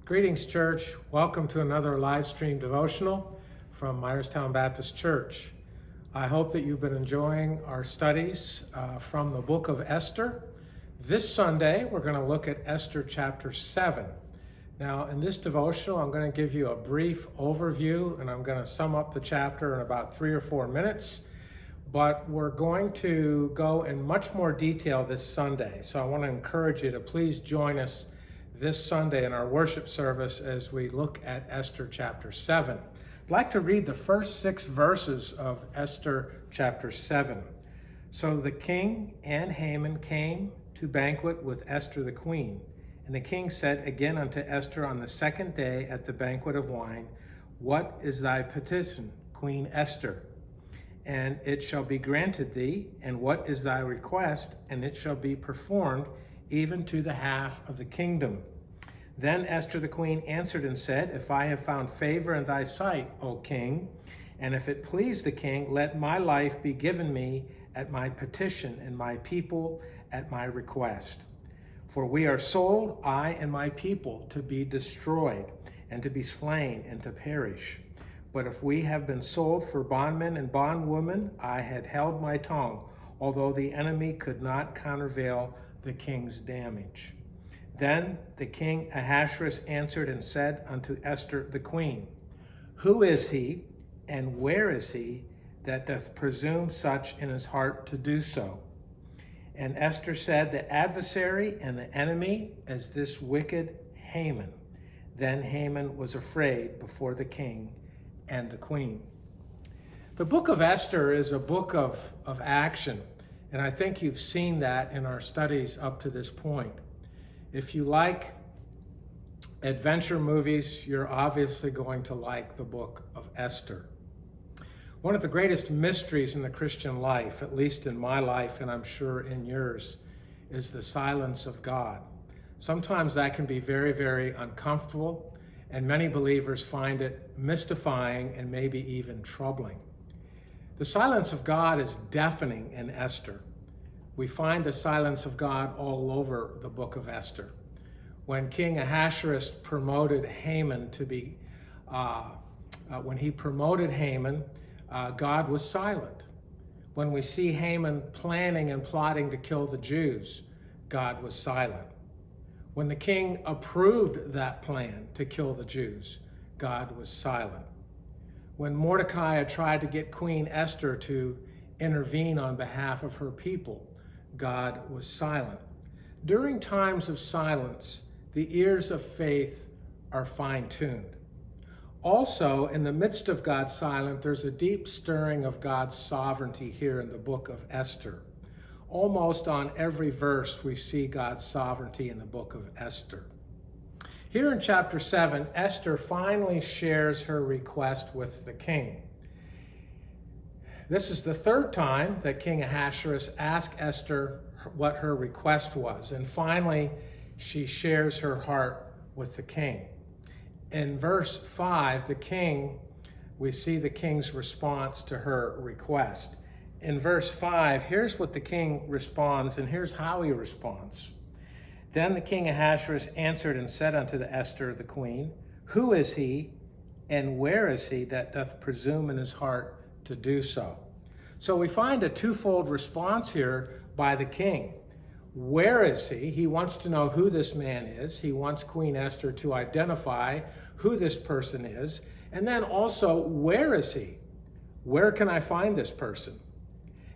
Greetings, church. Welcome to another live stream devotional from Myerstown Baptist Church. I hope that you've been enjoying our studies from the book of Esther. This Sunday, we're going to look at Esther chapter 7. Now, in this devotional, I'm going to give you a brief overview, and I'm going to sum up the chapter in about 3 or 4 minutes. But we're going to go in much more detail this Sunday. So I want to encourage you to please join us this Sunday in our worship service as we look at Esther chapter 7. I'd like to read the first 6 verses of Esther chapter 7. So the king and Haman came to banquet with Esther the queen. And the king said again unto Esther on the second day at the banquet of wine, What is thy petition, Queen Esther? And it shall be granted thee. And what is thy request? And it shall be performed, even to the half of the kingdom. Then Esther the queen answered and said, If I have found favor in thy sight, O king, and if it please the king, let my life be given me at my petition, and my people at my request. For we are sold, I and my people, to be destroyed, and to be slain, and to perish. But if we have been sold for bondmen and bondwomen, I had held my tongue, although the enemy could not countervail the king's damage. Then the king Ahasuerus answered and said unto Esther the queen, Who is he, and where is he, that doth presume such in his heart to do so? And Esther said, The adversary and the enemy is this wicked Haman. Then Haman was afraid before the king and the queen. The book of Esther is a book of action. And I think you've seen that in our studies up to this point. If you like adventure movies, you're obviously going to like the book of Esther. One of the greatest mysteries in the Christian life, at least in my life, and I'm sure in yours, is the silence of God. Sometimes that can be very, very uncomfortable, and many believers find it mystifying and maybe even troubling. The silence of God is deafening in Esther. We find the silence of God all over the book of Esther. When King Ahasuerus promoted Haman to be, God was silent. When we see Haman planning and plotting to kill the Jews, God was silent. When the king approved that plan to kill the Jews, God was silent. When Mordecai tried to get Queen Esther to intervene on behalf of her people, God was silent. During times of silence, the ears of faith are fine-tuned. Also, in the midst of God's silence, there's a deep stirring of God's sovereignty here in the book of Esther. Almost on every verse, we see God's sovereignty in the book of Esther. Here in chapter 7, Esther finally shares her request with the king. This is the third time that King Ahasuerus asked Esther what her request was, and finally she shares her heart with the king. In verse 5, we see the king's response to her request. In verse 5, here's what the king responds, and here's how he responds. Then the king Ahasuerus answered and said unto Esther the queen, Who is he, and where is he that doth presume in his heart to do so? So we find a twofold response here by the king. Where is he? He wants to know who this man is. He wants Queen Esther to identify who this person is. And then also, where is he? Where can I find this person?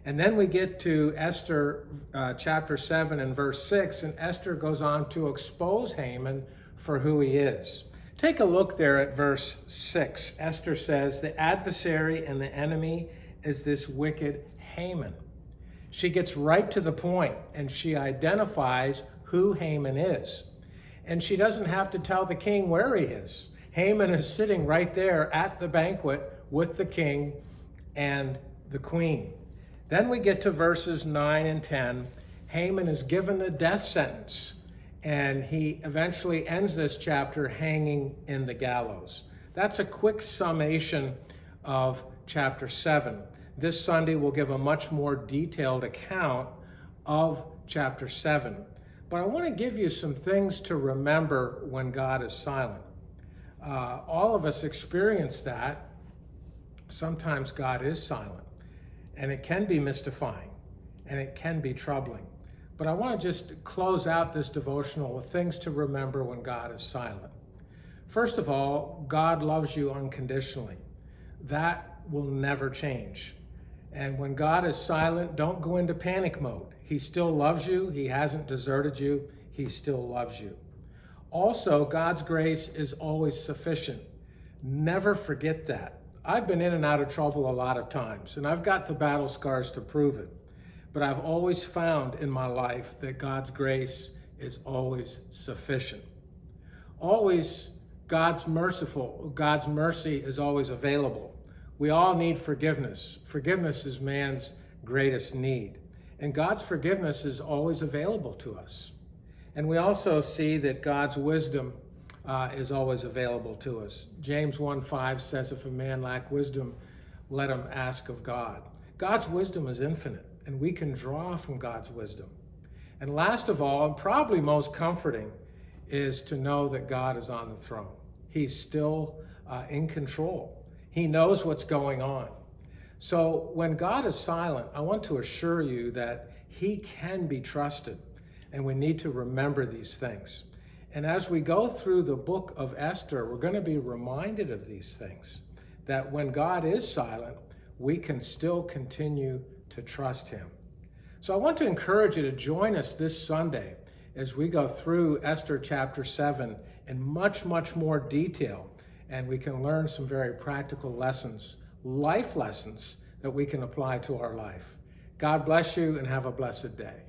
And then we get to Esther chapter 7 and verse 6, and Esther goes on to expose Haman for who he is. Take a look there at verse 6. Esther says, The adversary and the enemy is this wicked Haman. She gets right to the point, and she identifies who Haman is. And she doesn't have to tell the king where he is. Haman is sitting right there at the banquet with the king and the queen. Then we get to verses 9 and 10. Haman is given the death sentence, and he eventually ends this chapter hanging in the gallows. That's a quick summation of chapter 7. This Sunday we'll give a much more detailed account of chapter 7. But I want to give you some things to remember when God is silent. All of us experience that. Sometimes God is silent, and it can be mystifying, and it can be troubling. But I want to just close out this devotional with things to remember when God is silent. First of all, God loves you unconditionally. That will never change. And when God is silent, don't go into panic mode. He still loves you. He hasn't deserted you. He still loves you. Also, God's grace is always sufficient. Never forget that. I've been in and out of trouble a lot of times, and I've got the battle scars to prove it. But I've always found in my life that God's grace is always sufficient. Always, God's mercy is always available. We all need forgiveness. Forgiveness is man's greatest need. And God's forgiveness is always available to us. And we also see that God's wisdom is always available to us. James 1:5 says, if a man lack wisdom, let him ask of God. God's wisdom is infinite, and we can draw from God's wisdom. And last of all, and probably most comforting, is to know that God is on the throne. He's still in control. He knows what's going on. So when God is silent, I want to assure you that he can be trusted, and we need to remember these things. And as we go through the book of Esther, we're going to be reminded of these things, that when God is silent, we can still continue to trust him. So I want to encourage you to join us this Sunday as we go through Esther chapter 7 in much, much more detail, and we can learn some very practical lessons, life lessons that we can apply to our life. God bless you and have a blessed day.